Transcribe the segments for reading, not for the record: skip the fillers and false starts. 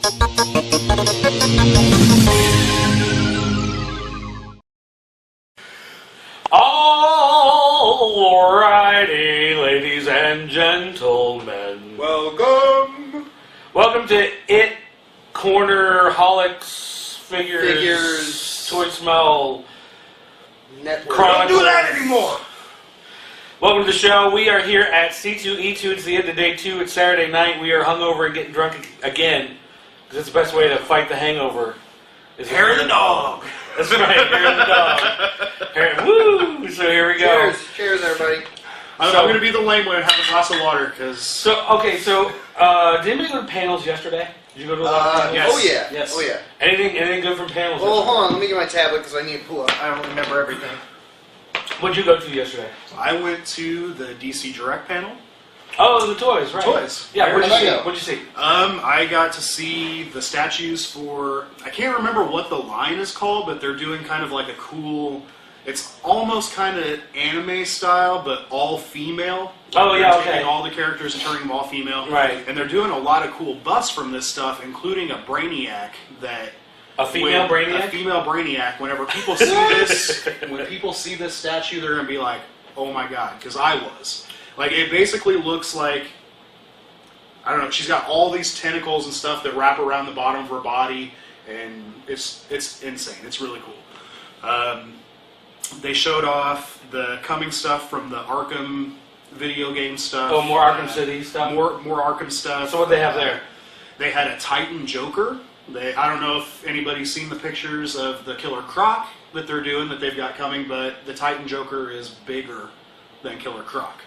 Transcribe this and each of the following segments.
Alrighty, ladies and gentlemen. Welcome to It Corner Holics Figures Toy Smell Network. Chronicles. Don't do that anymore! Welcome to the show. We are here at C2E2. It's the end of day 2. It's Saturday night. We are hungover and getting drunk again. Because it's the best way to fight the hangover. Hair of the dog! That's right, hair of the dog. Woo! So here we go. Cheers. Cheers, everybody. I'm going to be the lame one and have a glass of water, because... So, did anybody go to panels yesterday? Did you go to a lot of panels? Yes. Oh, yeah. Yes. Oh, yeah. Anything good from panels? Well, yesterday? hold on. Let me get my tablet because I need to pull up. I don't remember everything. What'd you go to yesterday? I went to the DC Direct panel. Oh, the toys, right. Toys. Yeah, what'd you see? go? What'd you see? I got to see the statues for... I can't remember what the line is called, but they're doing kind of like a cool... It's almost kind of anime style, but all female. Oh, yeah, They're okay. taking all the characters and turning them all female. Right. And they're doing a lot of cool busts from this stuff, including a Brainiac that... A female Brainiac? A female Brainiac. Whenever people see this, when people see this statue, they're going to be like, oh my god, because I was. Like, it basically looks like, I don't know, she's got all these tentacles and stuff that wrap around the bottom of her body, and it's insane. It's really cool. They showed off the coming stuff from the Arkham video game stuff. Oh, more Arkham City stuff? More Arkham stuff. So what they have there? They had a Titan Joker. I don't know if anybody's seen the pictures of the Killer Croc that they're doing, that they've got coming, but the Titan Joker is bigger than Killer Croc.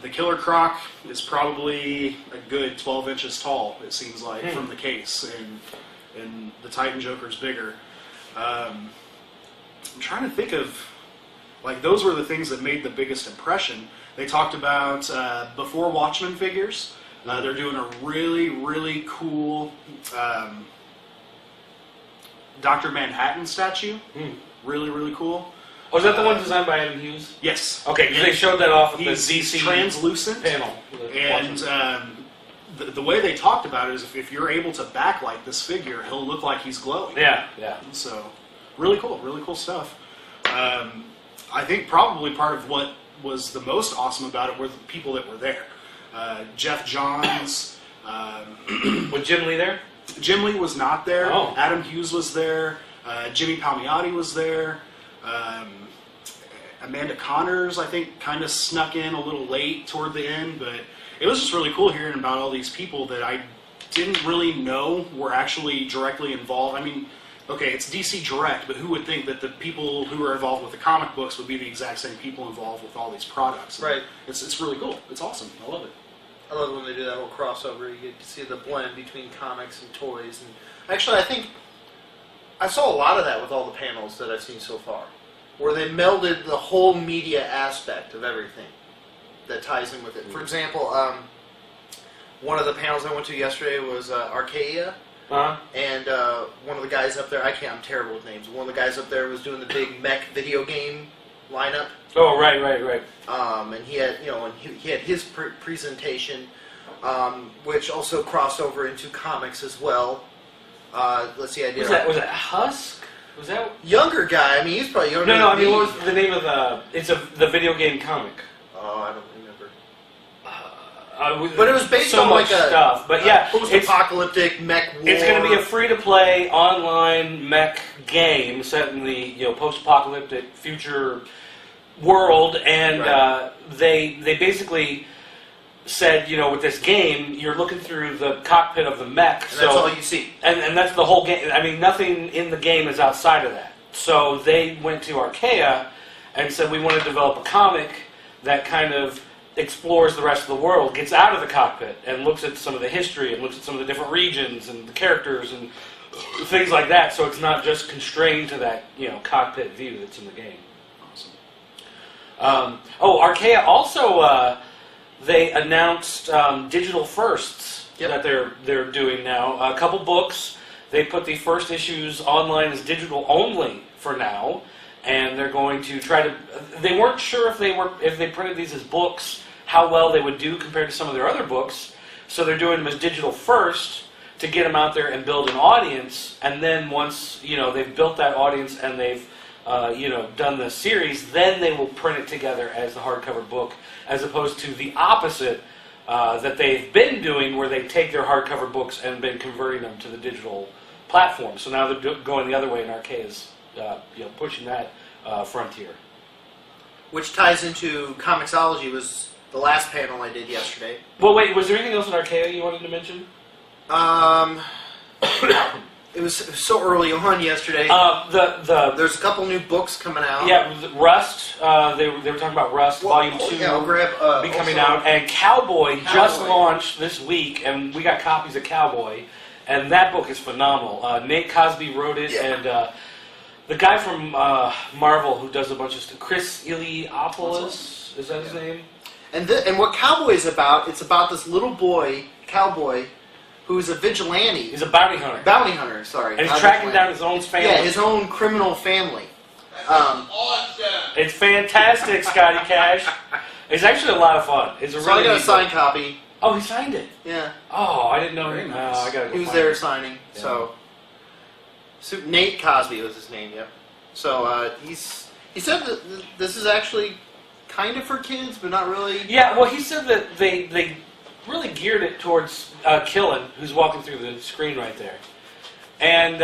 The Killer Croc is probably a good 12 inches tall, it seems like, from the case, and the Titan Joker's bigger. I'm trying to think of, like, those were the things that made the biggest impression. They talked about before Watchmen figures. They're doing a really, really cool Dr. Manhattan statue. Really, really cool. Oh, is that the one designed by Adam Hughes? Yes. Okay, because they showed that off at the He's DC translucent panel. And the way they talked about it is if you're able to backlight this figure, he'll look like he's glowing. Yeah. So, really cool stuff. I think probably part of what was the most awesome about it were the people that were there. Jeff Johns. Was Jim Lee there? Jim Lee was not there. Oh. Adam Hughes was there. Jimmy Palmiotti was there. Amanda Connors, I think, kind of snuck in a little late toward the end, but it was just really cool hearing about all these people that I didn't really know were actually directly involved. I mean, okay, it's DC Direct, but who would think that the people who are involved with the comic books would be the exact same people involved with all these products? Right. It's really cool. It's awesome. I love it. I love when they do that whole crossover. You get to see the blend between comics and toys. And actually, I think I saw a lot of that with all the panels that I've seen so far, where they melded the whole media aspect of everything that ties in with it. For example, one of the panels I went to yesterday was Archaea. And one of the guys up there, I'm terrible with names. One of the guys up there was doing the big mech video game lineup. Oh, right. And he had, he had his presentation, which also crossed over into comics as well. Let's see, I did. Was that Husk? Was that younger guy? I mean, he's probably younger. No. I than mean, me. what was the name of the? It's the video game comic. Oh, I don't remember. But it was based so on much like stuff. But yeah, post-apocalyptic mech war. It's going to be a free-to-play online mech game set in the post-apocalyptic future world, and Right. They basically said, with this game, you're looking through the cockpit of the mech. And that's all you see. And that's the whole game. I mean, nothing in the game is outside of that. So they went to Archaea and said, we want to develop a comic that kind of explores the rest of the world, gets out of the cockpit, and looks at some of the history, and looks at some of the different regions, and the characters, and things like that, so it's not just constrained to that, cockpit view that's in the game. Awesome. Archaea also, they announced digital firsts that they're doing now. A couple books. They put the first issues online as digital only for now, and they're going to try to. They weren't sure if they printed these as books, how well they would do compared to some of their other books. So they're doing them as digital first, to get them out there and build an audience. And then once they've built that audience and they've done the series, then they will print it together as the hardcover book, as opposed to the opposite that they've been doing, where they take their hardcover books and been converting them to the digital platform. So now they're going the other way, and Archaea is pushing that frontier. Which ties into Comixology, was the last panel I did yesterday. Well, wait, was there anything else in Archaea you wanted to mention? It was so early on yesterday. There's a couple new books coming out. Yeah, Rust. They were talking about Rust Volume 2 yeah, I'll grab, be coming out, and Cowboy just launched this week, and we got copies of Cowboy, and that book is phenomenal. Nate Cosby wrote it, and the guy from Marvel who does a bunch of stuff, Chris Iliopoulos, is that his name? And what Cowboy is about? It's about this little boy, Cowboy, who's a vigilante. He's a bounty hunter. Bounty hunter, sorry. And he's tracking down his own family. Yeah, his own criminal family. Awesome. It's fantastic, Scotty Cash. It's actually a lot of fun. It's a So really I got a neat signed book. copy. Oh, he signed it. Yeah. Oh, I didn't know. Very Him. nice. I gotta go He was find there it. signing. Yeah. So Nate Cosby was his name. Yep. So he said that this is actually kind of for kids, but not really. Yeah, well, he said that they really geared it towards Killen, who's walking through the screen right there. And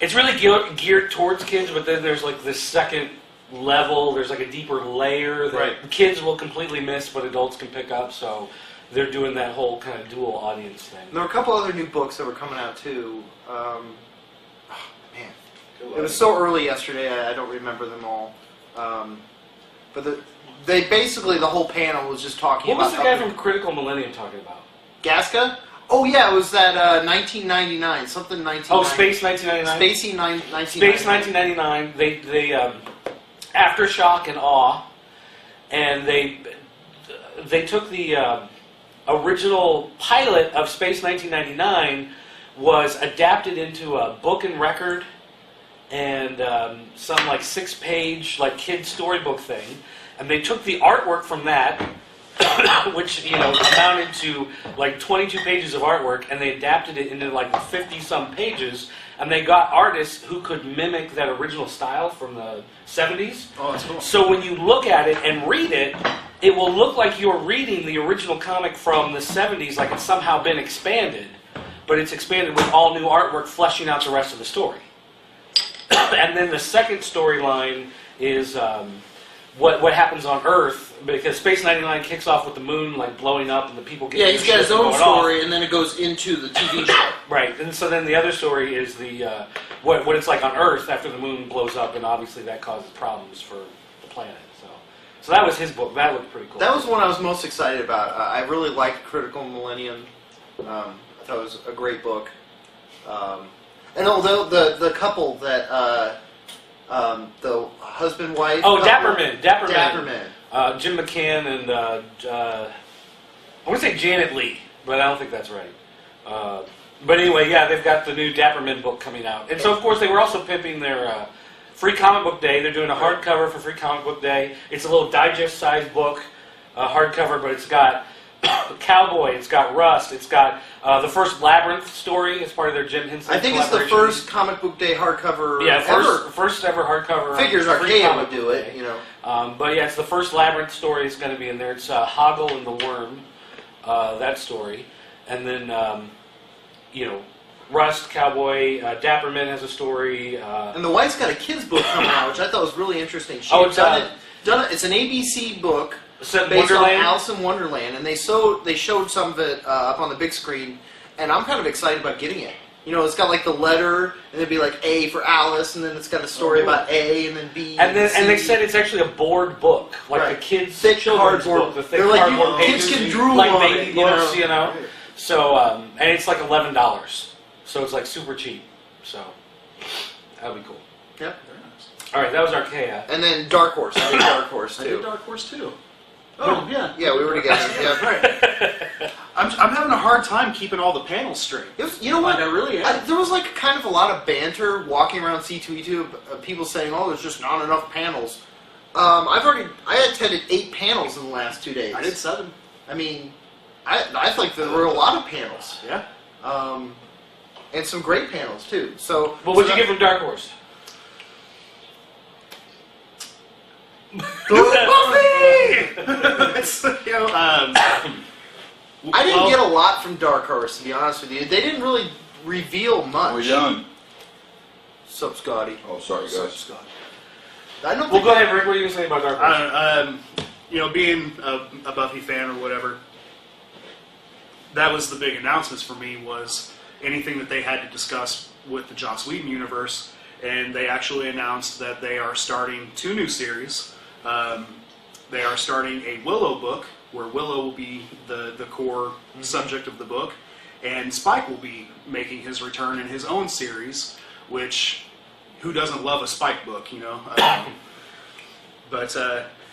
it's really geared towards kids, but then there's like this second level, there's like a deeper layer that kids will completely miss, but adults can pick up, so they're doing that whole kind of dual audience thing. And there were a couple other new books that were coming out too. Man, it was so early yesterday, I don't remember them all. But they basically, the whole panel was just talking What about... was the guy from Critical Millennium talking about? Gasca? Oh yeah, it was that 1999, something 1999. Oh, Space 1999? Spacey 1999. Space 1999, they Aftershock and Awe, and they took the original pilot of Space 1999, was adapted into a book and record, and some like 6-page like kid storybook thing, and they took the artwork from that, which amounted to like 22 pages of artwork, and they adapted it into like 50-some pages, and they got artists who could mimic that original style from the 70s. Oh, that's cool. So when you look at it and read it, it will look like you're reading the original comic from the 70s, like it's somehow been expanded, but it's expanded with all new artwork fleshing out the rest of the story. And then the second storyline is what happens on Earth, because Space 99 kicks off with the moon like blowing up and the people getting Yeah, he's got his own going story, off. and then it goes into the TV show. Right, and so then the other story is the what it's like on Earth after the moon blows up, and obviously that causes problems for the planet. So that was his book. That looked pretty cool. That was one I was most excited about. I really liked Critical Millennium. I thought it was a great book. And although the couple that the husband-wife... Oh, couple, Dapperman. Jim McCann and I want to say Janet Leigh, but I don't think that's right. But anyway, yeah, they've got the new Dapperman book coming out. And so, of course, they were also pimping their Free Comic Book Day. They're doing a hardcover for Free Comic Book Day. It's a little digest-sized book, hardcover, but it's got Cowboy, it's got Rust, it's got the first Labyrinth story as part of their Jim Henson I think it's the collaboration. first Comic Book Day hardcover Yeah, first ever hardcover. Figures Free Archaea Comic would do Book it, Day. you know. But yeah, it's the first Labyrinth story is going to be in there. It's Hoggle and the Worm, that story. And then, Rust, Cowboy, Dapperman has a story. And the wife's got a kid's book coming out, which I thought was really interesting. She It's done it. It's an ABC book Set in based Wonderland. on Alice in Wonderland, and they showed some of it up on the big screen, and I'm kind of excited about getting it. You know, it's got like the letter, and it'd be like A for Alice, and then it's got a story about A, and then B, And C. they said it's actually a board book, like Right. the kids' Thick children's cardboard. book, the thick They're like, cardboard kids pages, can drool like on baby it, books, you know. So, and it's like $11, so it's like super cheap. So that'll be cool. Yep. Very nice. All right, that was Archaea. And then Dark Horse. I did Dark Horse I too. did Dark Horse too. Oh, yeah. Yeah, we were together. Yeah. Right. I'm having a hard time keeping all the panels straight. You know what? I really am. There was like kind of a lot of banter walking around C2E2, people saying, "Oh, there's just not enough panels." I attended 8 panels in the last 2 days. I did 7. I mean, I think there were a lot of panels. Yeah. and some great panels too. So, But what'd you give from Dark Horse? It's, you know, I didn't get a lot from Dark Horse, to be honest with you. They didn't really reveal much. Are we done? Sup, Scotty? Oh, sorry, Sup, guys. Scotty? I don't Well, think go ahead, Rick. What are you going to say about Dark Horse? You know, being a Buffy fan or whatever, that was the big announcements for me, was anything that they had to discuss with the Joss Whedon universe, and they actually announced that they are starting 2 new series. They are starting a Willow book, where Willow will be the core subject of the book, and Spike will be making his return in his own series, which, who doesn't love a Spike book, you know?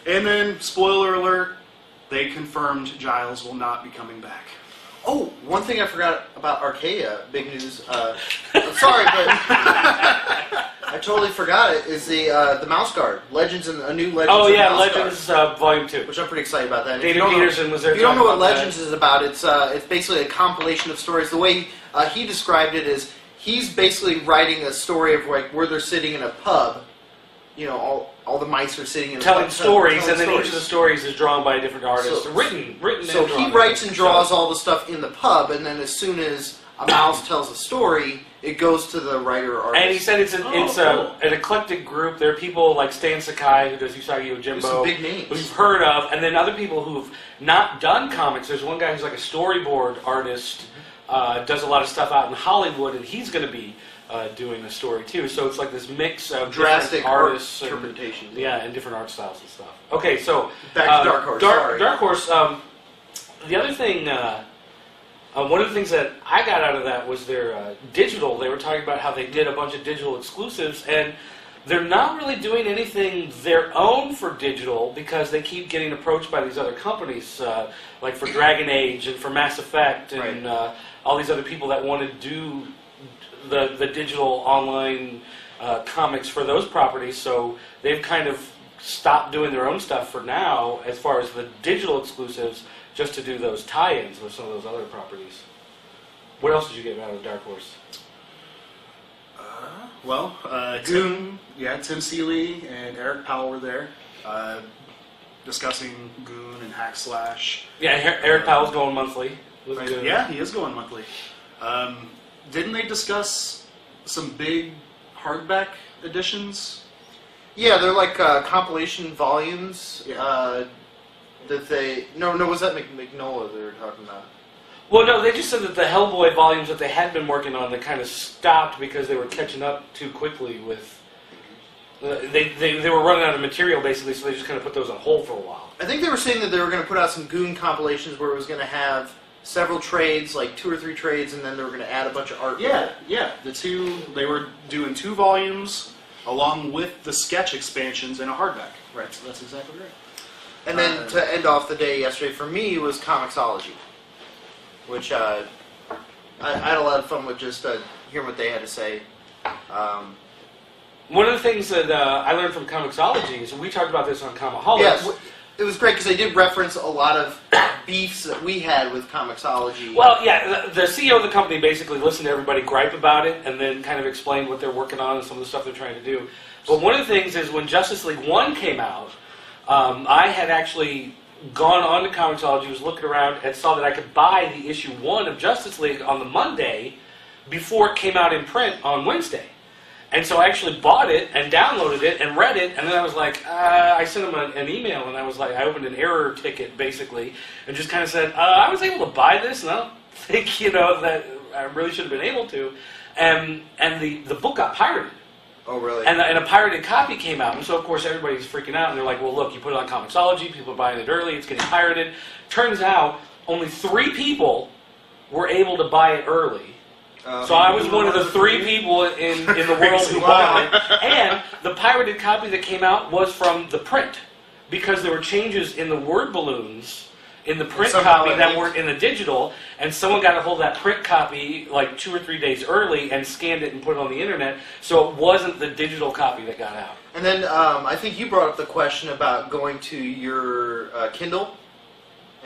And then, spoiler alert, they confirmed Giles will not be coming back. Oh, one thing I forgot about Archaea, big news. I'm sorry, but I totally forgot it. Is the Mouse Guard Legends and a new Legends? Oh of yeah, Mouse Legends Guard, Volume 2. which I'm pretty excited about that. David Peterson was there. If you don't know talking what about Legends is about, it's basically a compilation of stories. The way he described it is he's basically writing a story of like where they're sitting in a pub. You know, all the mice are sitting in a telling pub, stories, telling and then stories. each of the stories is drawn by a different artist. So- written. So and drawn. he writes and draws So- all the stuff in the pub, and then as soon as a mouse tells a story, it goes to the writer or artist. And he said it's cool. an eclectic group. There are people like Stan Sakai, who does Usagi There's Yojimbo, some big names. who you've heard of, and then other people who've not done comics. There's one guy who's like a storyboard artist, does a lot of stuff out in Hollywood, and he's going to be doing a story too. So it's like this mix of Drastic different artists and, interpretations. yeah, and different art styles and stuff. Okay, so Back to Dark Horse. Sorry. Dark Horse. The other thing, one of the things that I got out of that was their digital. They were talking about how they did a bunch of digital exclusives, and they're not really doing anything their own for digital because they keep getting approached by these other companies, like for Dragon Age and for Mass Effect and all these other people that want to do the digital online comics for those properties. So they've kind of stopped doing their own stuff for now as far as the digital exclusives, just to do those tie-ins with some of those other properties. What else did you get out of Dark Horse? Tim Seeley and Eric Powell were there, discussing Goon and Hack Slash. Yeah, Eric Powell's going monthly. Looking good. Yeah, he is going monthly. Didn't they discuss some big hardback editions? Yeah, they're like compilation volumes. Yeah. That they was that Magnolia they were talking about? Well, no, they just said that the Hellboy volumes that they had been working on, they kind of stopped because they were catching up too quickly with... They were running out of material, basically, so they just kind of put those on hold for a while. I think they were saying that they were going to put out some Goon compilations where it was going to have several trades, like 2 or 3 trades, and then they were going to add a bunch of art. Yeah. They were doing 2 volumes along with the sketch expansions in a hardback. Right. So that's exactly right. And then to end off the day yesterday for me was Comixology, which I had a lot of fun with just hearing what they had to say. One of the things that I learned from Comixology is, we talked about this on Comaholics. Yeah, it was great because they did reference a lot of beefs that we had with Comixology. Well, yeah, the CEO of the company basically listened to everybody gripe about it and then kind of explained what they're working on and some of the stuff they're trying to do. But one of the things is when Justice League 1 came out, I had actually gone on to Comixology, was looking around, and saw that I could buy the issue 1 of Justice League on the Monday before it came out in print on Wednesday. And so I actually bought it and downloaded it and read it, and then I was like, I sent them an email, and I was like, I opened an error ticket, basically, and just kind of said, I was able to buy this, and I don't think, that I really should have been able to. And the book got pirated. Oh, really? And a pirated copy came out, and so of course everybody's freaking out, and they're like, well, look, you put it on Comixology, people are buying it early, it's getting pirated. Turns out, only 3 people were able to buy it early. So I was one of the 3 people in the world who bought it. And the pirated copy that came out was from the print, because there were changes in the word balloons in the print copy that weren't in the digital, and someone got a hold of that print copy like 2 or 3 days early and scanned it and put it on the internet, so it wasn't the digital copy that got out. And then I think you brought up the question about going to your Kindle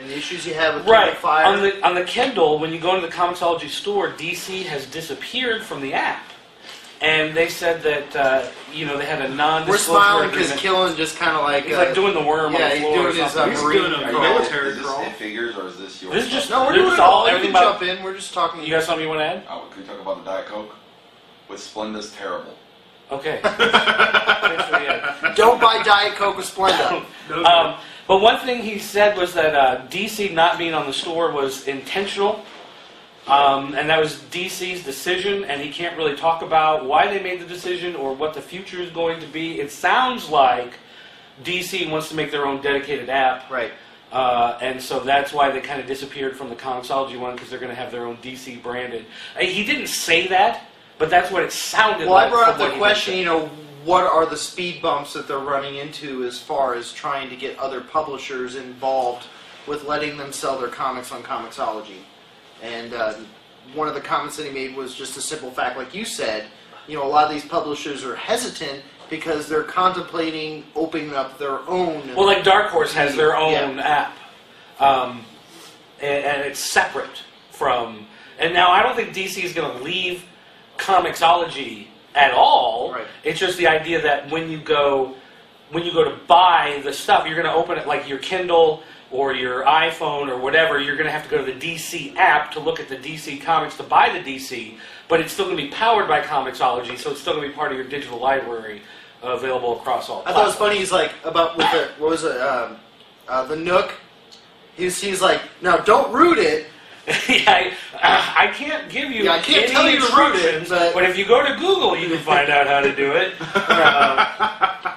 And the issues you have with Right. Fire. On the Kindle, when you go into the Comixology store, DC has disappeared from the app. And they said that, they had a non-disclosure We're smiling because agreement. Killen just kind of like... He's like doing the worm on the he's floor or doing his something. He's marine doing a crawl. military Is this crawl. in figures or is this your? This is just... No, we're This doing is it all. You everything can about- jump in. We're just talking... You got something you want to add? Oh, can we talk about the Diet Coke? With Splenda's terrible. Okay. Thanks for the add. Don't buy Diet Coke with Splenda. But one thing he said was that DC not being on the store was intentional. And that was DC's decision, and he can't really talk about why they made the decision or what the future is going to be. It sounds like DC wants to make their own dedicated app, Right. and so that's why they kind of disappeared from the Comixology one, because they're going to have their own DC branded. He didn't say that, but that's what it sounded Well, like. I brought up from what the he question, said. what are the speed bumps that they're running into as far as trying to get other publishers involved with letting them sell their comics on Comixology? And one of the comments that he made was just a simple fact, like you said, a lot of these publishers are hesitant because they're contemplating opening up their own... Well, like Dark Horse has their own Yeah. app, and it's separate from... And now I don't think DC is going to leave Comixology at all. Right. It's just the idea that when you go to buy the stuff, you're going to open it like your Kindle or your iPhone or whatever. You're going to have to go to the DC app to look at the DC comics to buy the DC, but it's still going to be powered by Comixology, so it's still going to be part of your digital library available across all I thought it was platforms. funny, he's like, about with the, what was it, the Nook, he's like, now don't root it. Yeah, I can't give you Yeah, I can't any tell you to root it, instructions, but- if you go to Google, you can find out how to do it.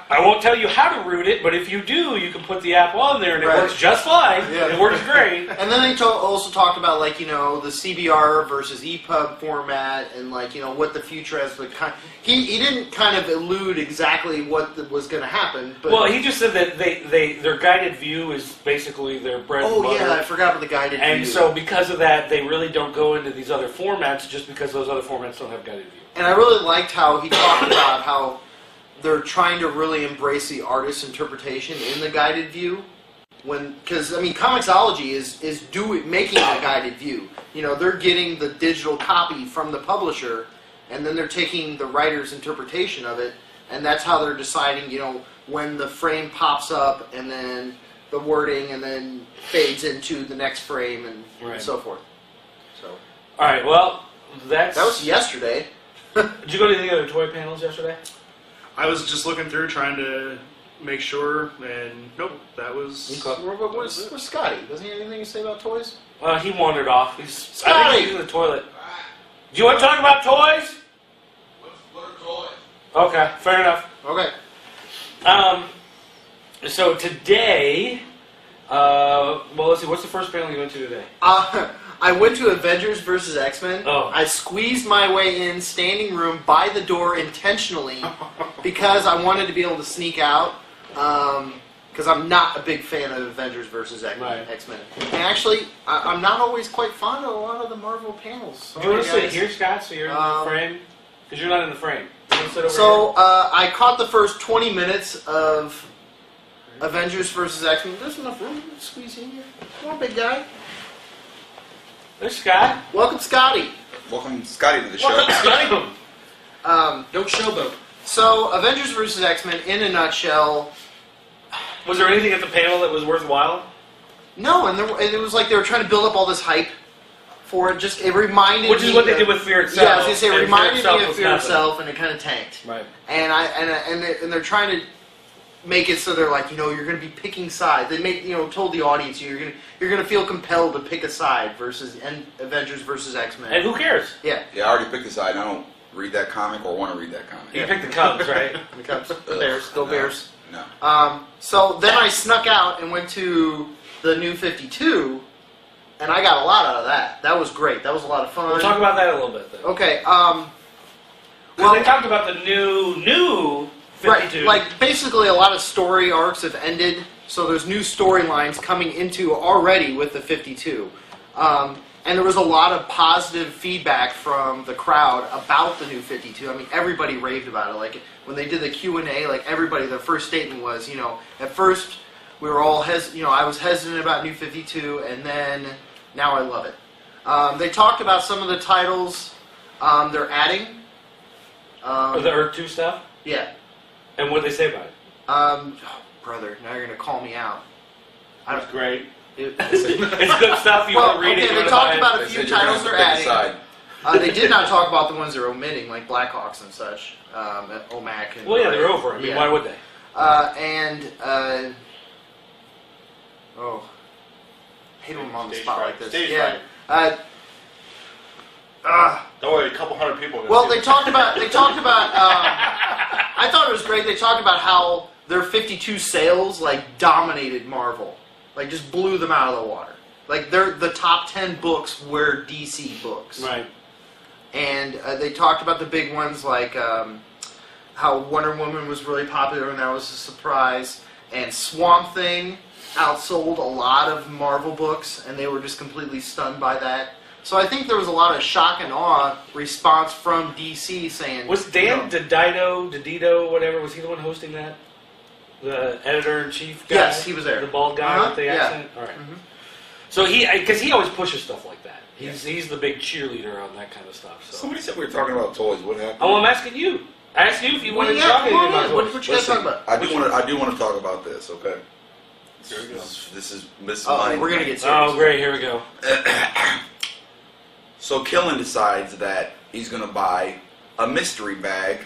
I won't tell you how to root it, but if you do, you can put the app on there, and it Right. works just fine. Yeah. It works great. And then they also talked about, like, the CBR versus EPUB format and, like, what the future has. He didn't kind of allude exactly what was going to happen. But Well, he just said that their guided view is basically their bread and butter. yeah, I forgot about the guided And view. so because of that, they really don't go into these other formats just because those other formats don't have guided view. And I really liked how he talked about how they're trying to really embrace the artist's interpretation in the guided view. Because Comixology is making a guided view. They're getting the digital copy from the publisher, and then they're taking the writer's interpretation of it, and that's how they're deciding, when the frame pops up, and then the wording, and then fades into the next frame, and Right. so forth. So All right, well, that was yesterday. Did you go to the other toy panels yesterday? I was just looking through trying to make sure, and nope, that was... Okay. Where's Scotty? Doesn't he have anything to say about toys? He wandered off. I think Scotty! he's in the toilet. Do you want to talk about toys? What are toys? Okay, fair enough. Okay. So today, let's see, what's the first panel you went to today? I went to Avengers vs. X-Men. Oh. I squeezed my way in, standing room, by the door intentionally, because I wanted to be able to sneak out, because I'm not a big fan of Avengers vs. Right. X-Men. And actually, I'm not always quite fond of a lot of the Marvel panels. Do you want to Sorry, sit guys. here, Scott, so you're in the frame? Because you're not in the frame. You want to sit over So, I caught the first 20 minutes of Avengers vs. X-Men. There's enough room to squeeze in here. Come on, big guy. here? There's Scott. Welcome, Scotty. Welcome, Scotty, to the show. Welcome, Scotty. Don't showboat. So, Avengers vs. X-Men, in a nutshell, Was there anything at the panel that was worthwhile? no, and it was like they were trying to build up all this hype for it. It reminded Which me is what they of- did with Fear Itself. Yeah, I was gonna say, it and reminded Fear me of was Fear nothing. Itself, and it kind of tanked. Right. And they're trying to make it so they're like, you're going to be picking sides. They told the audience you're going to feel compelled to pick a side versus Avengers versus X-Men. And who cares? Yeah, Yeah, I already picked a side. I don't read that comic or want to read that comic. You picked the Cubs, right? the Cubs, the Bears, go No, Bears. No. So then I snuck out and went to the New 52, and I got a lot out of that. That was great. That was a lot of fun. We'll talk about that a little bit, then. Okay. Well, they talked about the new 52. Right, like basically a lot of story arcs have ended, so there's new storylines coming into already with the 52. And there was a lot of positive feedback from the crowd about the new 52. I mean, everybody raved about it. Like when they did the Q&A, like everybody, their first statement was, at first we were all I was hesitant about New 52, and then now I love it. They talked about some of the titles they're adding. The Earth 2 stuff? Yeah. And what did they say about it? Brother, now you're gonna call me out. That's great. It's good stuff. You want to read it. They talked about a few They said you're gonna titles they're pick a adding. side. They did not talk about the ones they're omitting, like Blackhawks and such, OMAC. And Well, yeah, they're over. I mean, Yeah. why would they? Hate when I'm on the Stage spot fright. like this. Stage Yeah. Don't worry, a couple hundred people. Are gonna Well, see they it. talked about. I thought it was great. They talked about how their 52 sales dominated Marvel, just blew them out of the water. They're the top 10 books were DC books. Right. And they talked about the big ones how Wonder Woman was really popular and that was a surprise. And Swamp Thing outsold a lot of Marvel books, and they were just completely stunned by that. So I think there was a lot of shock and awe response from DC saying... Was Dan DiDio, whatever, was he the one hosting that? The editor-in-chief guy? Yes, he was there. The bald guy with the Yeah. accent? All right. So because he always pushes stuff like that. He's the big cheerleader on that kind of stuff. So. Somebody said we were talking about toys. What happened? Oh, I'm asking you. I asked you if you wanted to yeah, talk come on about in. toys. What you guys talking about? I do want to talk about this. Okay. This is Oh, we're going to get serious. Oh, great. Here we go. So Killen decides that he's going to buy a mystery bag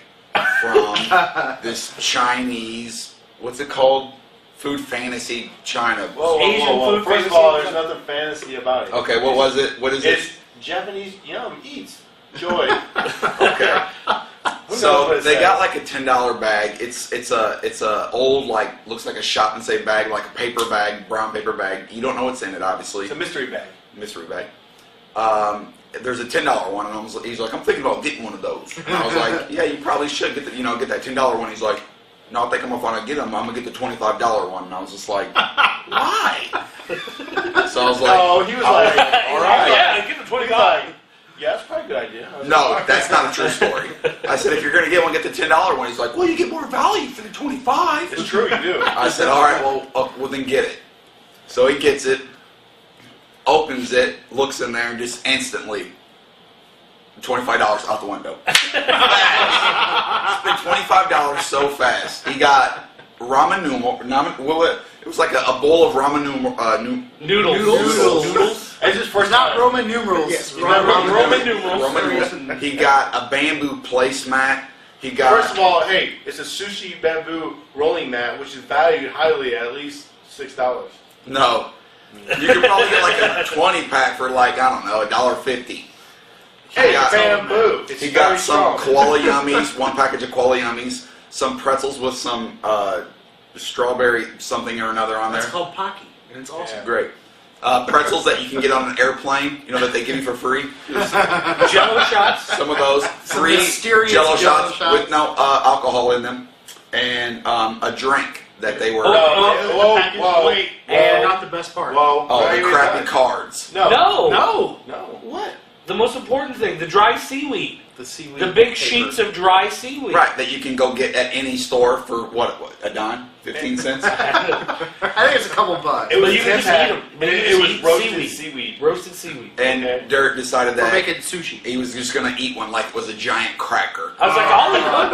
from this Chinese, what's it called? Food Fantasy China. Asian food First of all, there's nothing fantasy about it. Okay, what was it? What is It's it? Japanese yum eats joy. Okay. Who knows So what it they says? got a $10 bag. It's a old looks like a shop and say bag, like a paper bag, brown paper bag. You don't know what's in it, obviously. It's a mystery bag. Mystery bag. There's a $10 one, and he's like, I'm thinking about getting one of those. And I was like, yeah, you probably should get get that $10 one. He's like, no, I think I'm gonna get them. I'm gonna get the $25 one. And I was just like, why? So I was like, No, he was like, all right. Yeah, get the He's $20. like, yeah, that's probably a good idea. I was no, like, that's not a true story. I said, if you're gonna get one, get the $10 one. He's like, well, you get more value for the 25. It's true, you do. I said, all right, well, then get it. So he gets it, opens it, looks in there, and just instantly, $25 out the window. Spent $25 so fast. He got ramen noodle. It was like a bowl of ramen Noodles. It's his first Not time. Roman numerals. Yes, Roman numerals. Roman noodles. He got a bamboo placemat. He got. First of all, hey, it's a sushi bamboo rolling mat, which is valued highly at least $6. No. You could probably get a 20 pack for I don't know, $1.50. Hey, got- bamboo. It's He very got some strong. koala yummies, one package of koala yummies, some pretzels with some strawberry something or another on there. It's called Pocky, and it's awesome. Yeah. Great. Pretzels that you can get on an airplane, that they give you for free. Jello shots. Some of those. Some 3 mysterious Jello Jell-O shots shots. with no alcohol in them, and a drink that they were. Oh, Whoa, Package- whoa, wait, whoa. not the best part. Whoa. Oh, Why the are you crappy done? cards. No. No. No. What? The most important thing, the dry seaweed. The seaweed. The big paper. sheets of dry seaweed. Right, that you can go get at any store for what a dime? 15 cents? I think it's a couple bucks. It was But you can just eat 'em. It, But you can it just was eat roasted seaweed. seaweed. Roasted seaweed. And Okay. Dirk decided We're that making sushi. he was just going to eat one like it was a giant cracker. I was like, I'll eat one.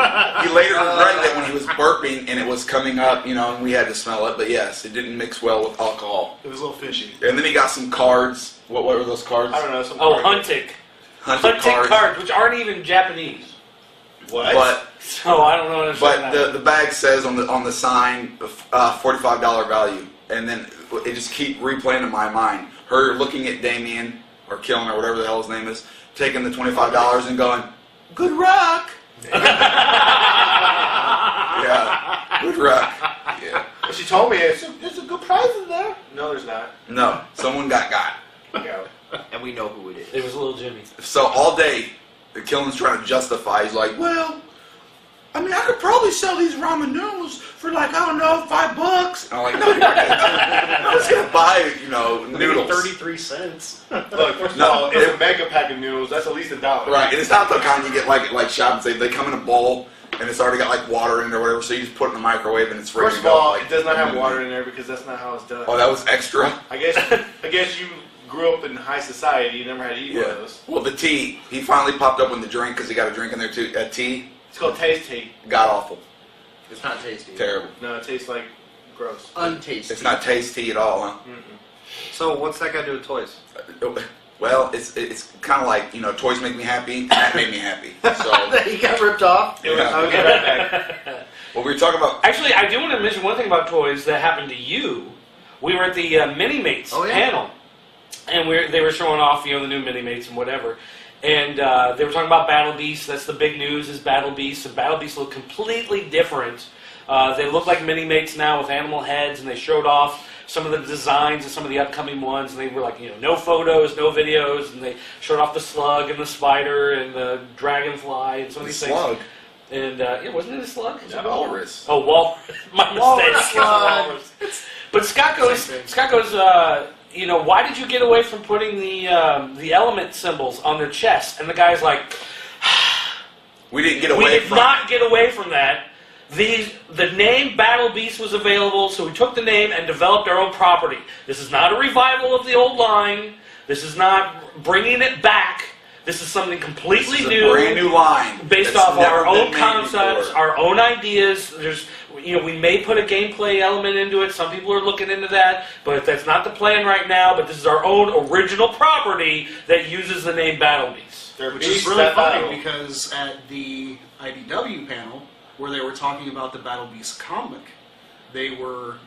He later regretted it when he was burping and it was coming up, and we had to smell it. But yes, it didn't mix well with alcohol. It was a little fishy. And then he got some cards. What were those cards? I don't know. Some Oh, card- Huntic. Hunting Huntic cards, which aren't even Japanese. What? But So I don't know. but the bag says on the sign $45 value, and then it just keep replaying in my mind. Her looking at Damien or Killen or whatever the hell his name is, taking the $25 and going, "Good rock." Yeah, good rock. Yeah. Well, she told me there's a good prize in there. No, there's not. No, someone got. Yeah. And we know who it is. It was little Jimmy. So all day, Killen's trying to justify. He's like, well, I mean, I could probably sell these ramen noodles for $5. And I'm like, no, you're not. I'm just gonna buy, noodles. 33 cents. Look, first of No, all, it's a mega pack of noodles. That's at least $1. Right, and it's not the kind you get like Shop and Save. They come in a bowl, and it's already got like water in it or whatever. So you just put it in the microwave and it's ready First to of go. all, like, it does not have mm. water in there because that's not how it's done. Oh, that was extra. I guess you grew up in high society. You never had to eat one of those. Well, the tea. He finally popped up with the drink because he got a drink in there too. Tea. It's called taste tea. God awful. It's not tasty. Terrible. No, it tastes like gross. Untasty. It's not tasty at all, huh? So what's that got to do with toys? Well, it's kind of like, toys make me happy, and that made me happy. So, He got ripped off? Yeah. I'll get right back. what we were talking about, Actually, I do want to mention one thing about toys that happened to you. We were at the Mini-Mates panel, and they were showing off, the new Mini-Mates and whatever. And they were talking about Battle Beasts. That's the big news, is Battle Beasts. And Battle Beasts look completely different. They look like Mini-Mates now with animal heads, and they showed off some of the designs of some of the upcoming ones. And they were like, no photos, no videos. And they showed off the slug and the spider and the dragonfly and some of these slug. things. And wasn't it a slug? It's a walrus. Oh, walrus. My mistake. Walrus. But Scott goes, why did you get away from putting the element symbols on their chest? And the guy's like, We didn't get we away did from not get away from that. The name Battle Beast was available, so we took the name and developed our own property. This is not a revival of the old line. This is not bringing it back. This is something completely This is new. a brand new line. Based that's off never our been own made concepts, before. our own ideas. We may put a gameplay element into it. Some people are looking into that, but that's not the plan right now. But this is our own original property that uses the name Battle Beast. Which is really funny because at the IDW panel, where they were talking about the Battle Beast comic, they were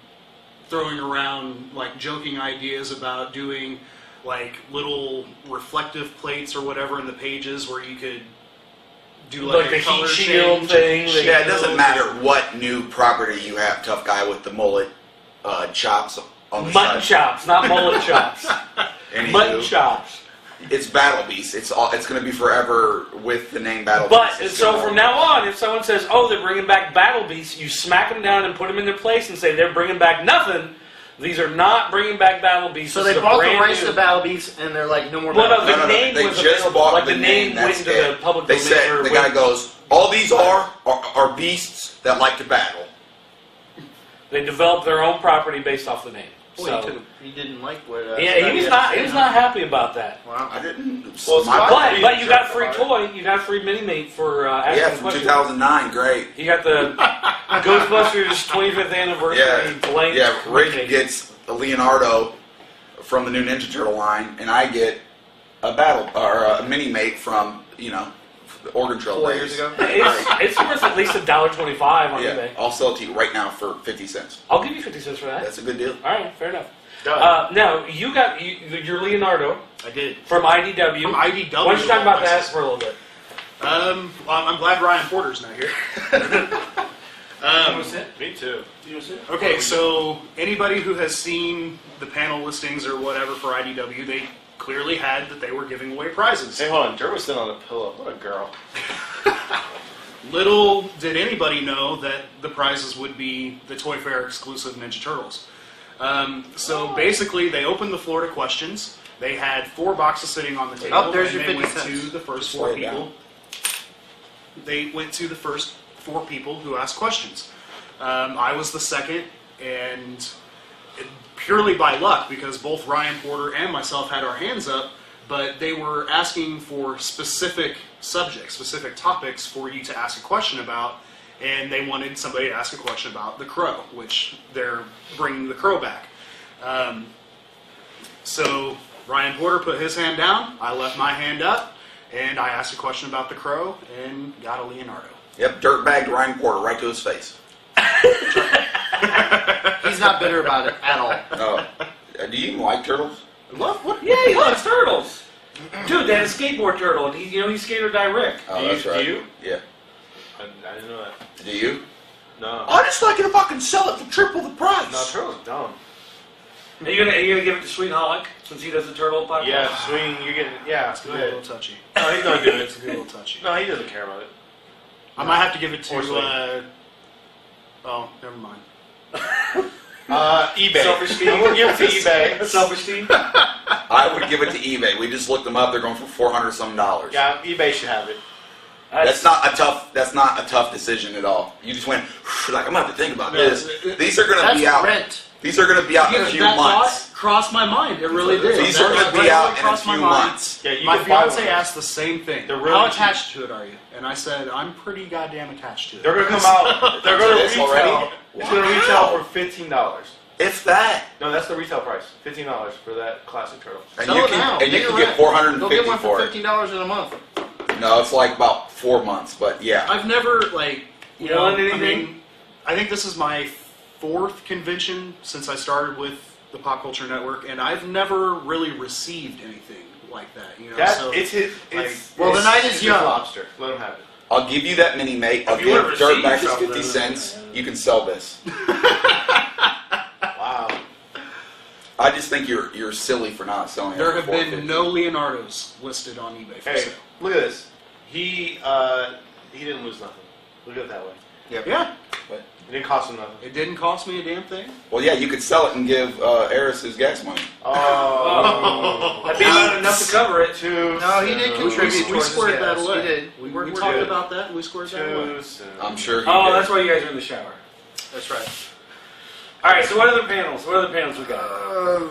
throwing around like joking ideas about doing like little reflective plates or whatever in the pages where you could do like the a color heat shield change. thing. Yeah, it doesn't matter what new property you have, tough guy with the mullet chops on the Mutton side. chops, not mullet chops. Anywho, Mutton chops. It's Battle Beast. It's going to be forever with the name Battle But, Beast. It's so gonna- from now on, if someone says, oh, they're bringing back Battle Beasts, you smack them down and put them in their place and say, they're bringing back nothing. These are not bringing back Battle Beasts. So This they is a bought the brand rights new- to Battle Beast, and they're like, no more Well, Battle no, Beast. the name they was just available. bought Like the the name went that's into it. the public They domain. said, or the guy went- goes, all these are beasts that like to battle. They developed their own property based off the name. Well, So, he didn't like what. yeah, he was not happy about that. Wow. I didn't. Well, my- Scott- But you got a free toy. You got a free Mini-Mate for asking yeah, from questions. 2009, great. You got the Ghostbusters 25th anniversary blank. Yeah, Rick Mini-Mate. gets a Leonardo from the new Ninja Turtle line, and I get a a Mini-Mate from the Oregon Trail 4 days. years ago. It's worth at least $1.25 on Yeah, eBay. I'll sell it to you right now for 50 cents. I'll give you 50 cents for that. That's a good deal. All right, fair enough. Done. Now, you got your Leonardo I did. from IDW. From IDW. Why don't you talk about that places. for a little bit? Well, I'm glad Ryan Porter's not here. Me too. Okay, so anybody who has seen the panel listings or whatever for IDW, they clearly had that they were giving away prizes. Hey, hold on. Jer was sitting on a pillow. What a girl. Little did anybody know that the prizes would be the Toy Fair exclusive Ninja Turtles. So basically, they opened the floor to questions. They had 4 boxes sitting on the table, Oh, there's and your they 50 went cents. to the first Just 4 lay it down. people. They went to the first 4 people who asked questions. I was the second, and purely by luck, because both Ryan Porter and myself had our hands up, but they were asking for specific subjects, specific topics for you to ask a question about, and they wanted somebody to ask a question about the Crow, which they're bringing the Crow back. So Ryan Porter put his hand down, I left my hand up, and I asked a question about the Crow, and got a Leonardo. Yep, dirtbagged Ryan Porter right to his face. He's not bitter about it at all. Oh, do you even like turtles? Yeah, he loves turtles. Dude, they had a skateboard turtle, and he skated or die Rick. Oh, Do that's you- right. do you? Yeah. I didn't know that. Do you? No. I just like it if I can sell it for triple the price. No, turtle's dumb. Are you gonna give it to Sweet Holic since he does the turtle podcast? Yeah, swing. You're getting. Yeah, It's go a little ahead. touchy. No, he's not doing It's a it. little touchy. No, he doesn't care about it. I might have to give it to. Or Sweet. Oh, never mind. eBay. Self-esteem. I'm gonna give it to eBay. Self-esteem. I would give it to eBay. We just looked them up. They're going for $400 some. Yeah, eBay should have it. That's not a tough decision at all. You just went like I'm gonna have to think about this. These are gonna be out. Rent. These are gonna be out in a few that months. thought crossed my mind. It really did. These are gonna be out in a few months. Yeah, you My can buy fiance one. asked the same thing. They're really How cheap. attached to it are you? And I said, I'm pretty goddamn attached to it. They're gonna come out. They're gonna This retail. already? It's gonna retail for $15. If that, No, that's the retail price. $15 for that classic turtle. and Sell you it can now. and you Take can a get rent. 450 Go get one for for it. $15 in a month. No, it's like about 4 months, but yeah. I've never, like, you know, Want I anything? mean, I think this is my 4th convention since I started with the Pop Culture Network, and I've never really received anything like that, you know? That so, it's his. like, It's, well, the it's night is his young. Lobster. Let him have it. I'll give you that mini mate. I'll If you wanna give Dirt receive back his something, 50 cents. You can sell this. Wow. I just think you're silly for not selling it. there for have been $4.50. no Leonardos listed on eBay for Hey, sale. look at this. He didn't lose nothing. Look at it that way. Yeah, It didn't cost him nothing. it didn't cost me a damn thing. Well, yeah, you could sell it and give Eris his gas money. Oh. That'd be about enough to cover it. Too No, he did soon. contribute We towards squared his that gas. away. He did. We We're talked good. about that, and we squared that away. Too soon. I'm sure he Oh, did. that's why you guys are in the shower. That's right. All right, so what other panels? What other panels we got?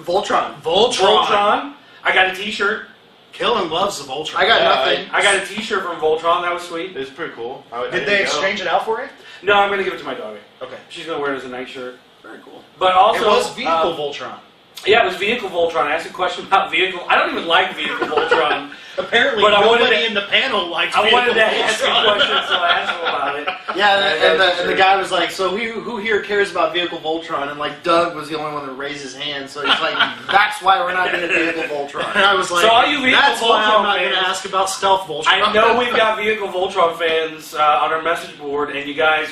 Voltron. Voltron. I got a T-shirt. Kellen loves the Voltron. I got Yeah, nothing. I got a T-shirt from Voltron. That was sweet. It's pretty cool. Did they exchange it out for you? No, I'm gonna give it to my daughter. Okay. She's gonna wear it as a night shirt. Very cool. But also, It was vehicle Voltron. Yeah, it was Vehicle Voltron. I asked a question about vehicle. I don't even like Vehicle Voltron. Apparently, But I wanted nobody to- in the panel liked I vehicle wanted to ask a Voltron. question, so I asked him about it. Yeah, and the guy was like, so who here cares about Vehicle Voltron? And like Doug was the only one that raised his hand, so he's like, that's why we're not going to Vehicle And Voltron. I was like, So all you vehicle that's why I'm Voltron not going to fans- ask about stealth Voltron. I know we've got Vehicle Voltron fans on our message board, and you guys,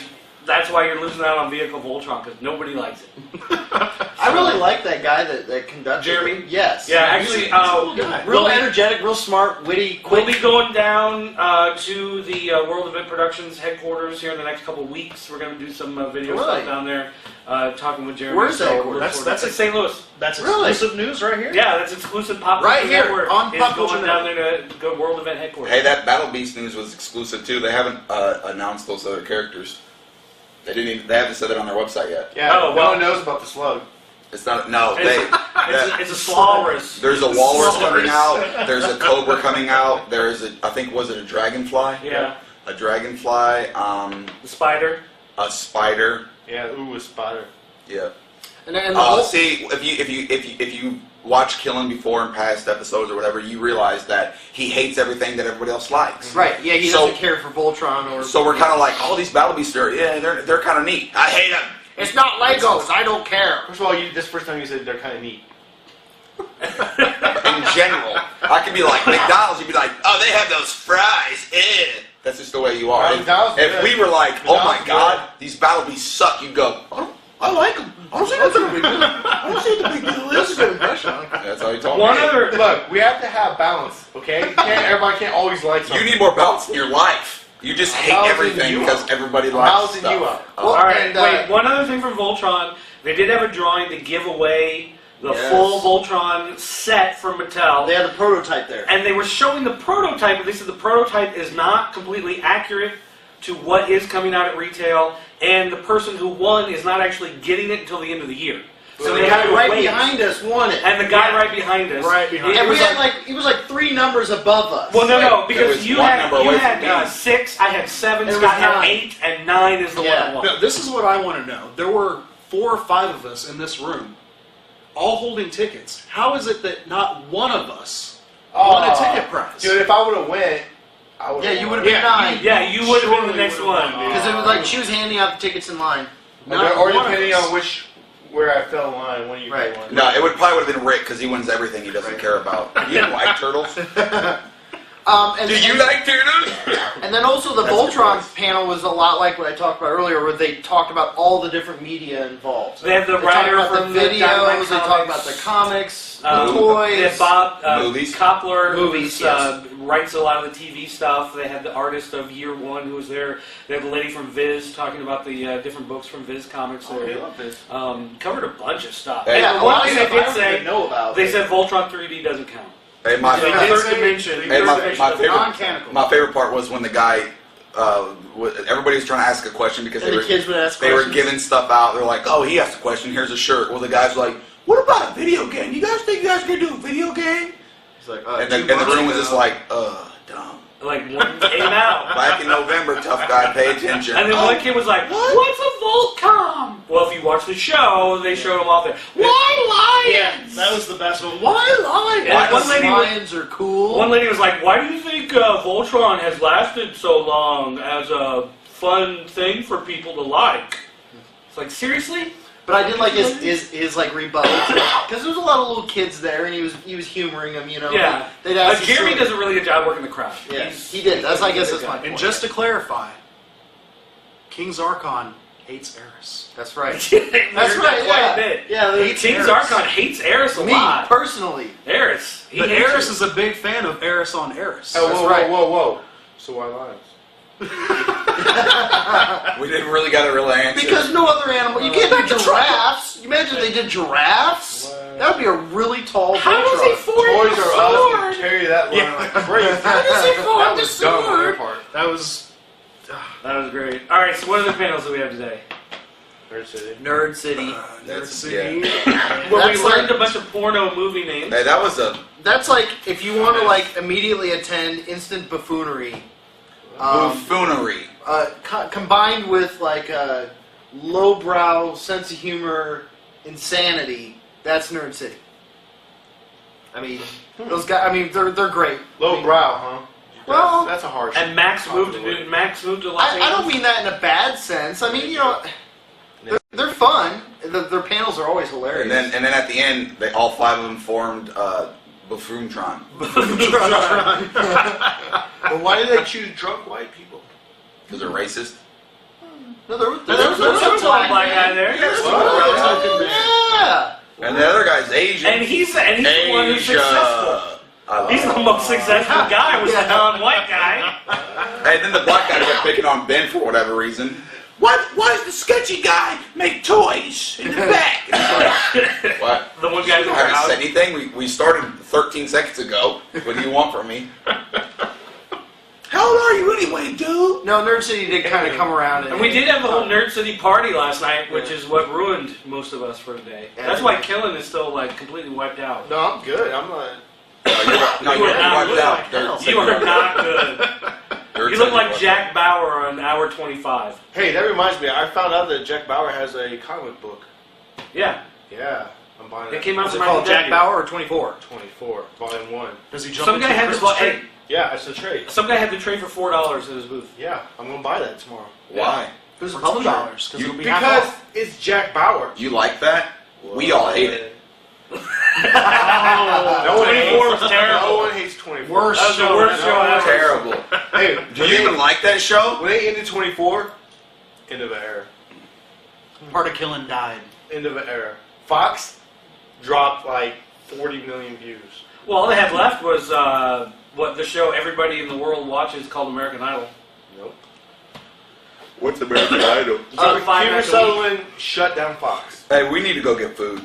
that's why you're losing out on Vehicle Voltron, because nobody likes it. I really like that guy that conducted Jeremy? it. Yes. Yeah, actually, Real energetic, real smart, witty, we'll quick. be going down to the World Event Productions headquarters here in the next couple of weeks. We're going to do some video Really? stuff down there, talking with Jeremy. Where is that So headquarters? That's in St. Louis. That's Really? exclusive news right here. Yeah, that's exclusive Pop Right Culture here, Network on is Pop going Culture down there to go World Event headquarters. Hey, that Battle Beast news was exclusive too. They haven't announced those other characters. They didn't. Even, they haven't said it on their website yet. Yeah, Oh, no well. one knows about the slug. It's not. No, It's- they. It's a walrus. There's a walrus coming out. There's a cobra coming out. There's a. I think was it a dragonfly? Yeah. A dragonfly. The spider. A spider. Yeah, ooh, a spider. Yeah. And the whole See, if you watch Killing before in past episodes or whatever, you realize that he hates everything that everybody else likes. right, yeah, he So- doesn't care for Voltron or. So we're kind of like, all these Battle Beasts are, yeah, they're kind of neat. I hate them. It's not Legos. I don't care. First of all, this first time you said they're kind of neat. In general, I could be like McDonald's. You'd be like, oh, they have those fries. Eh. That's just the way you are. Well, If, McDonald's if good. we were like, oh my McDonald's God, these Battle Beasts suck, you'd go, I like them. I don't see what's the big deal. I don't see what the big deal That's a is. good impression. That's how you talk. One Hey, other. Look, we have to have balance, okay? Everybody can't always like You something. need more balance in your life. You just hate balancing everything you because out. everybody I'm likes balancing stuff. you out. Oh. Well, All right, and, wait. One other thing from Voltron. They did have a drawing to give away the Yes. full Voltron set from Mattel. They had the prototype there. And they were showing the prototype, but they said the prototype is not completely accurate to what is coming out at retail, and the person who won is not actually getting it until the end of the year. So the they had guy to right wait. behind us won it. And the guy right behind us. Right behind it And was we had like, he was like 3 numbers above us. well, no, There because was you one had number away from 6, me. I had 7, It was Scott had 9. 8, and 9 is the one Yeah. that won. No, this is what I want to know. There were 4 or 5 of us in this room, all holding tickets. How is it that not one of us won a ticket prize? Dude, if I would have went, I would Yeah, have you won. would have been 9. Yeah, you would have been the Surely next would've one. won, Because it was like she was handing out the tickets in line. Not Or one of depending us. on where I fell in line, when you Right. won. No, it would probably would have been Rick because he wins everything he doesn't care about. You like turtles? And, Do you and, like turtles? and then also the That's Voltron the price. panel was a lot like what I talked about earlier, where they talked about all the different media involved. They have the They talked writer about from the Dynamite videos, they talked about Comics. the comics, the They toys. have Bob Movies. Koppler, Movies, who writes a lot of the TV stuff. They had the artist of Year One who was there. They had the lady from Viz talking about the different books from Viz Comics. Oh, There. I love this. Covered a bunch of stuff. Hey. And Yeah, the a lot one of thing they stuff I did don't say, even know about. they said Voltron 3D doesn't count. Hey, my They Yeah. did Third say- dimension. Hey, my Third dimension favorite- of non-canonical. my favorite part was when the guy everybody was trying to ask a question because And the kids would ask they were questions. giving stuff out. They're like, oh, he asked a question. Here's a shirt. Well, the guy's like, what about a video game? You guys think you guys can do a video game? He's like, And the room was just like, dumb. Like one came out. Back in November, tough guy, pay attention. And then one kid was like, what's a Voltron? Well, if you watch the show, they showed him off there. Why lions? Yeah, that was the best one. Why lions? And one lady was, lions are cool. one lady was like, why do you think Voltron has lasted so long as a fun thing for people to like? It's like, seriously? But I did like his like rebuttal because there was a lot of little kids there, and he was humoring them, you know. Yeah. They'd ask him Jeremy sort does a really good job working the crowd. Yeah, he did. That's I guess that's my point. And just to clarify, King Zarkon hates Eris. That's right. That's That's right. Quite Yeah. a bit. Yeah. there's- King Zarkon hates Eris a Me lot. personally. Eris. But Eris is a big fan of Eris on Eris. Oh, That's whoa, right. whoa. So why lions? We didn't really got a real answer. Because no other animal. You can't do giraffes. You imagine they did giraffes? What? That would be a really tall. How does he Voltron. form Toys the R Us sword? can carry that line like crazy. How does he form That the was dumb on their sword? part. That was. That was great. All right, so what other panels do we have today? Nerd City. Nerd City. Nerd yeah. City. Well, we That's learned like- a bunch of porno movie names. Hey, that was a That's like if you want to like immediately attend instant buffoonery. buffoonery. Combined with like a lowbrow sense of humor, insanity. That's Nerd City. I mean, those guys. I mean, they're great. Low brow, huh? Well- that's a harsh. And Max moved to compliment. Los Angeles. I don't mean that in a bad sense. I mean, you know, they're fun. Their panels are always hilarious. And then at the end, they all five of them formed Buffoontron. But why did they choose drunk white people? Because they're racist. No, there was There's a one black guy there. Yes, Well, yeah. And the other guy's Asian. And he's the one who's successful. I love He's the it. most successful guy. Was the Yeah. non-white guy. And then the black guy kept picking on Ben for whatever reason. Why does the sketchy guy make toys in the back? And he's like, what? The one guy I who haven't said anything. We started 13 seconds ago. What do you want from me? How old are you anyway, dude? No, Nerd City did kind of come around. And we did have a whole Nerd City party last night, which is what ruined most of us for today. Yeah. That's why Kellen is still like completely wiped out. No, I'm good. I'm not. No, You are you're not wiped good. out. Dirt You are City. not good. Dirt You look City like wiped Jack Bauer on hour 25. Hey, that reminds me. I found out that Jack Bauer has a comic book. Yeah, Yeah, I'm buying it it. came out Is it from called Jack IDW. Bauer or 24? 24, Volume 1. Does he jump Some into guy a had the Christmas hey, tree? Yeah, it's a trade. some guy had the trade for $4 at his booth. Yeah, I'm gonna buy that tomorrow. Why? Who's the For publisher? $2 because You- it'll be half Because off. it's Jack Bauer. You like that? We all hate it. No one 24 was hates, terrible. No one hates 24. Worst That was the show worst ever. show ever. Terrible. Hey, Do you even like that show? when they ended 24, end of an era. Part of Killing died. End of an era. Fox dropped like 40 million views. Well, all they had left was what the show everybody in the world watches called American Idol. Nope. What's American Idol? It's on 5 Kiefer nights a week. Sutherland shut down Fox. Hey, we need to go get food.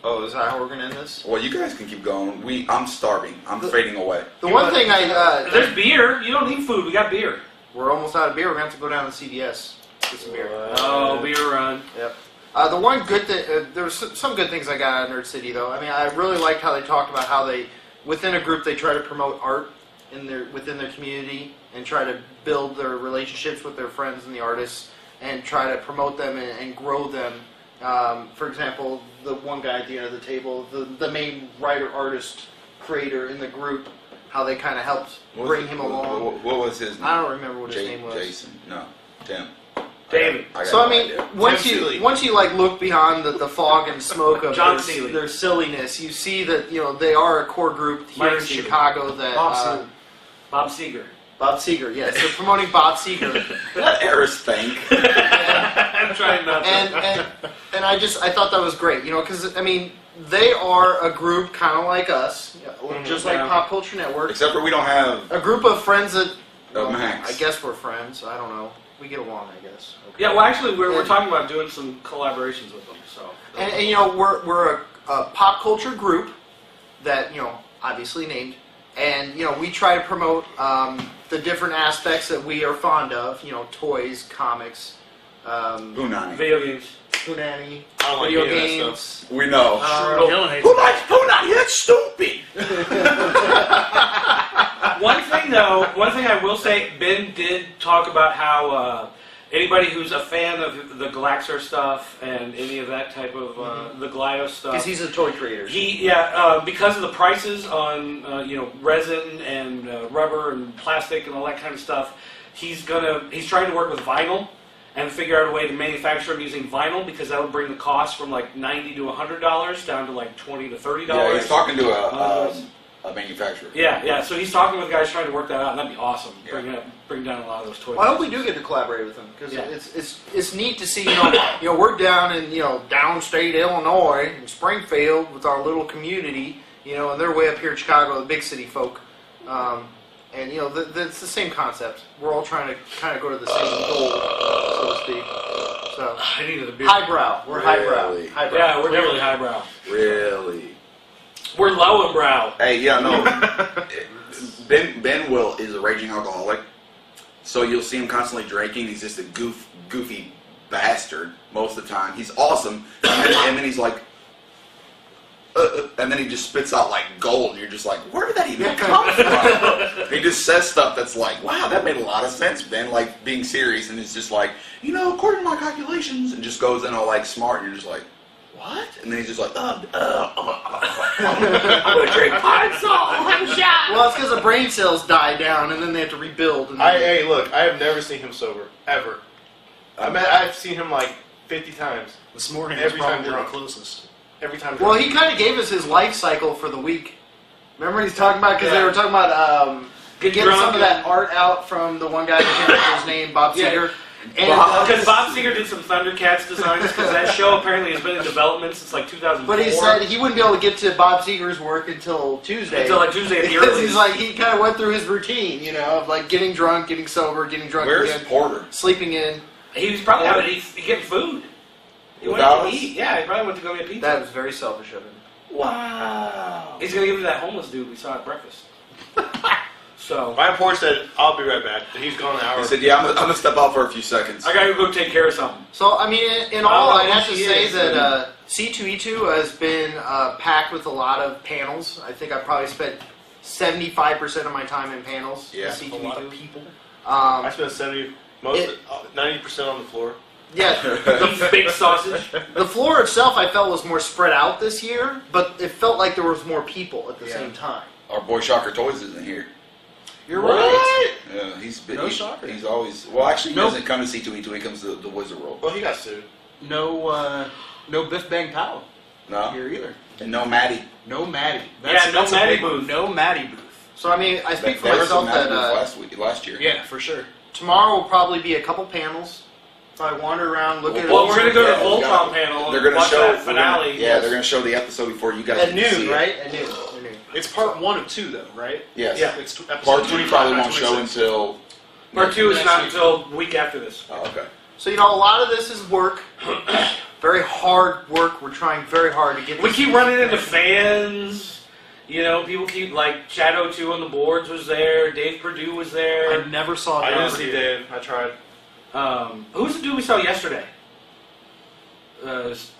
Oh, is that how we're gonna end this? Well, you guys can keep going. I'm starving. I'm fading away. The one thing There's beer. You don't need food. We got beer. we're almost out of beer. We're gonna have to go down to CVS get some beer. Oh, beer run. Yep. The one good thing, there was some good things I got out of Nerd City though. I mean, I really liked how they talked about how they, within a group, they try to promote art within their community and try to build their relationships with their friends and the artists and try to promote them and grow them. For example, the one guy at the end of the table, the main writer, artist, creator in the group, how they kind of helped bring him along. What was his name? I don't remember what his name was. Jason. No. Tim. David. I got So I no mean, idea. once Tim you Seeley. like look beyond the fog and smoke of John Seeley. their silliness, you see that they are a core group here Mike in Seeger. Chicago that Bob Seger. Bob Seger. Bob Seger, yes, they're promoting Bob Seger, That Eris thing. I'm trying not to. and I thought that was great, because I mean they are a group kind of like us, just like Yeah. Pop Culture Network, Except for we don't have a group of friends that Max. I guess we're friends. I don't know. We get along, I guess. Okay. Yeah, well, actually, we're And- talking about doing some collaborations with them. So. And we're a pop culture group that obviously named, and we try to promote the different aspects that we are fond of. You know, toys, comics, Punani. Video games. Punani, I don't like video any of that games. stuff. We know. Dylan hates Who likes Punani? That's stupid. One thing I will say, Ben did talk about how anybody who's a fan of the Galaxor stuff and any of that type of the Glyos stuff. Because he's a toy creator. Because of the prices on resin and rubber and plastic and all that kind of stuff, he's trying to work with vinyl and figure out a way to manufacture them using vinyl, because that would bring the cost from like $90 to $100 down to like $20 to $30. Yeah, he's talking to a manufacturer. Yeah. So he's talking with guys trying to work that out, and that'd be awesome. Yeah. Bring down a lot of those toys. Well, I hope we do get to collaborate with him, because Yeah. it's neat to see. We're down in downstate Illinois in Springfield with our little community. And they're way up here in Chicago, the big city folk. And it's the same concept. We're all trying to kind of go to the same goal, so to speak. So I need a beer. highbrow. We're Really? highbrow. Yeah, we're definitely highbrow. Really? We're low and brow. Hey, yeah, no. Ben is a raging alcoholic, so you'll see him constantly drinking. He's just a goofy bastard most of the time. He's awesome, and then he's like, and then he just spits out like gold. You're just like, where did that even come from? He just says stuff that's like, wow, that made a lot of sense, Ben. Like being serious, and it's just like, according to my calculations, and just goes in all like smart. And you're just like, what? And then he's just like, I'm gonna drink pine salt. I'll have a shot. Well, it's because the brain cells die down, and then they have to rebuild. And Hey, look, I have never seen him sober ever. I've seen him like 50 times. This morning Every was time probably the drunk. closest. Every time. Well, drunk. he kind of gave us his life cycle for the week. Remember what he's talking about? Because they were talking about getting drunk some of that and- art out from the one guy that can't remember his name, Bob Yeah. Seger. And, Because Bob Seger did some Thundercats designs, because that show apparently has been in development since like 2004. but he said he wouldn't be able to get to Bob Seger's work until Tuesday. Until like Tuesday at the Because earliest. he's like, he kind of went through his routine, of like getting drunk, getting sober, getting drunk Where's again, Porter? sleeping in. He was probably out getting food. He went Without to us? eat. Yeah, he probably went to go get pizza. That was very selfish of him. Wow. He's going to give it to that homeless dude we saw at breakfast. So, My porch said, "I'll be right back." He's gone an hour. He said, yeah, I'm gonna step out for a few seconds. I got to go take care of something. So, I mean, in all, I I'd don't know have who to she say is. that C2E2 has been packed with a lot of panels. I think I probably spent 75% of my time in panels. Yeah. with A C2E2. lot of people. I spent 90% on the floor. Yeah, The big sausage. the floor itself I felt was more spread out this year, but it felt like there was more people at the Yeah. same time. Our boy Shocker Toys isn't here. You're What? right. Yeah, he's been. No shocker. He's always. Well, actually, he Nope. doesn't come to C2E2. He comes to the Wizard World. Well, he got sued. No Biff Bang Pow No, here either. and no Maddie. No Maddie. No a Maddie big one. booth. No Maddie booth. So, I mean, I speak for There was a myself Maddie that booth last year. Yeah, for sure. tomorrow will probably be a couple panels. If I wander around, look at it. Well, we're going to go to Yeah, the we got- Voltron panel They're and gonna watch show that finale. Yeah, they're gonna show the episode before you guys at can noon, see it. right? At noon. It's part 1 of 2, though, right? Yes. Yeah. It's episode Part 2 probably 25, won't show 26. until. Part 2 is Next not week. until the week after this. Oh, okay. So, a lot of this is work. Very hard work. We're trying very hard to get We this. keep running into fans. People keep, like, Shadow 2 on the boards was there. Dave Perdue was I there. never saw I that. didn't see Dave. I tried. Who's the dude we saw yesterday?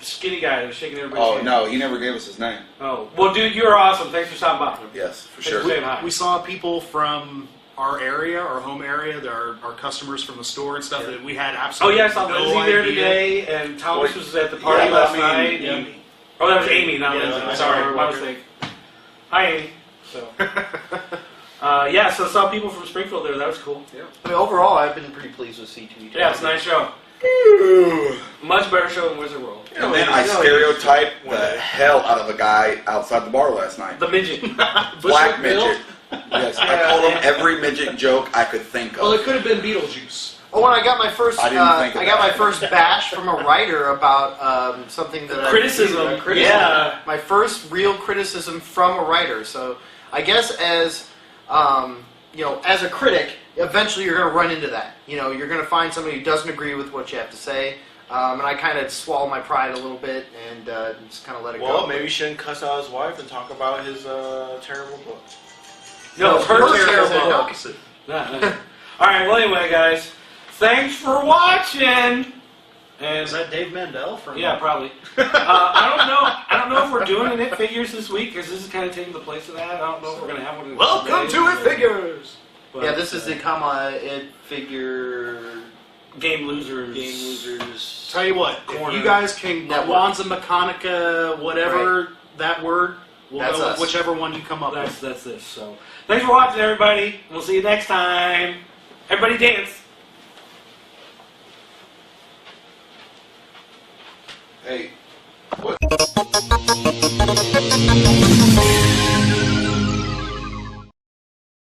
Skinny guy that was shaking everybody's Oh hand. no, he never gave us his name. Oh, well, dude, you're awesome. Thanks for stopping by. Yes, for Thanks sure. for saying hi. We saw people from our area, our home area, our customers from the store and stuff that we had Oh absolutely yeah, I saw no Lindsay there idea. today, and Thomas was at the party Yeah, but last I mean, night. Yeah. and- Oh, that was Amy, not Yeah, Lindsay. I saw Sorry, her my walking. mistake. Hi, Amy. So, yeah, so saw people from Springfield there. That was cool. I mean, overall, I've been pretty pleased with C2E2. Yeah, it's a nice show. Much better show than Wizard World. And then I stereotyped the hell out of a guy outside the bar last night. The midget. Black midget. Yes, I told him every midget joke I could think Well, of. it could have been Beetlejuice. Oh, when I got my first, I didn't think of I got that. my first bash from a writer about something that Criticism. I Yeah. My first real criticism from a writer. So I guess as as a critic, eventually you're going to run into that. You're going to find somebody who doesn't agree with what you have to say. And I kind of swallow my pride a little bit and just kind of let it Well, go. maybe you shouldn't cuss out his wife and talk about his terrible book. No, it's her Her terrible terrible book. book. All right. Well, anyway, guys, thanks for watching. And Is that Dave Mandel from? yeah, probably. I don't know if we're doing an It Figures this week because this is kind of taking the place of that. I don't know if we're going to have one. Welcome to It Figures. But, Yeah, this is the It Figure Game Losers. Tell you what, Corner if you guys can network. Kwanzaa Mechanica, whatever that word, we'll That's go with us. whichever one you come up with. That's this. So, thanks for watching, everybody. We'll see you next time. Everybody dance. Hey, what?